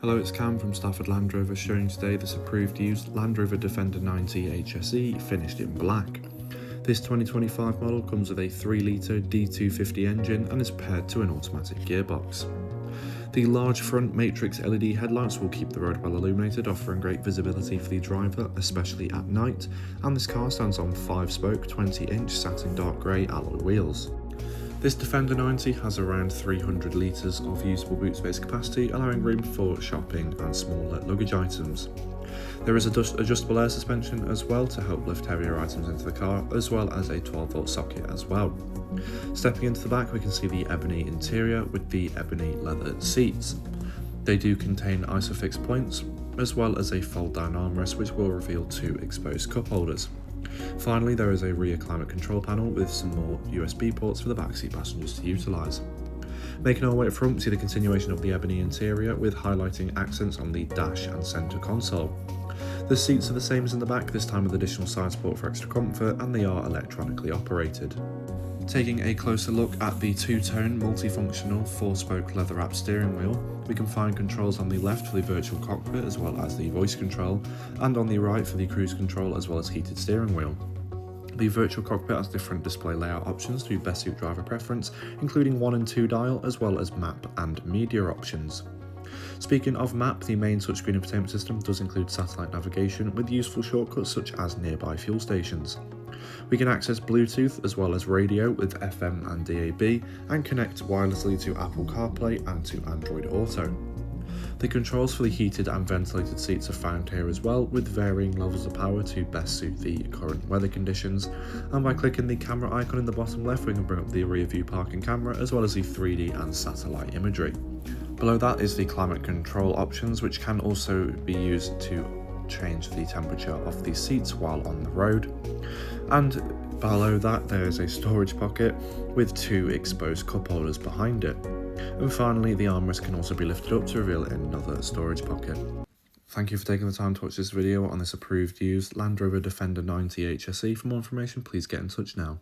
Hello, it's Cam from Stafford Land Rover showing today this approved used Land Rover Defender 90 HSE finished in black. This 2025 model comes with a 3-litre D250 engine and is paired to an automatic gearbox. The large front matrix LED headlights will keep the road well illuminated, offering great visibility for the driver, especially at night, and this car stands on 5-spoke 20-inch satin dark grey alloy wheels. This Defender 90 has around 300 litres of usable boot space capacity, allowing room for shopping and smaller luggage items. There is adjustable air suspension as well to help lift heavier items into the car, as well as a 12-volt socket as well. Stepping into the back, we can see the ebony interior with the ebony leather seats. They do contain ISOFIX points, as well as a fold-down armrest which will reveal 2 exposed cup holders. Finally, there is a rear climate control panel with some more USB ports for the backseat passengers to utilise. Making our way up front, we see the continuation of the ebony interior with highlighting accents on the dash and centre console. The seats are the same as in the back, this time with additional side support for extra comfort, and they are electronically operated. Taking a closer look at the two-tone multifunctional 4-spoke leather-wrapped steering wheel, we can find controls on the left for the virtual cockpit as well as the voice control, and on the right for the cruise control as well as heated steering wheel. The virtual cockpit has different display layout options to best suit driver preference, including 1 and 2 dial as well as map and media options. Speaking of map, the main touchscreen entertainment system does include satellite navigation with useful shortcuts such as nearby fuel stations. We can access Bluetooth as well as radio with FM and DAB, and connect wirelessly to Apple CarPlay and to Android Auto. The controls for the heated and ventilated seats are found here as well, with varying levels of power to best suit the current weather conditions, and by clicking the camera icon in the bottom left we can bring up the rear view parking camera as well as the 3D and satellite imagery. Below that is the climate control options, which can also be used to change the temperature of the seats while on the road. And below that there is a storage pocket with 2 exposed cup holders behind it. And finally, the armrest can also be lifted up to reveal another storage pocket. Thank you for taking the time to watch this video on this approved used Land Rover Defender 90 HSE. For more information, please get in touch now.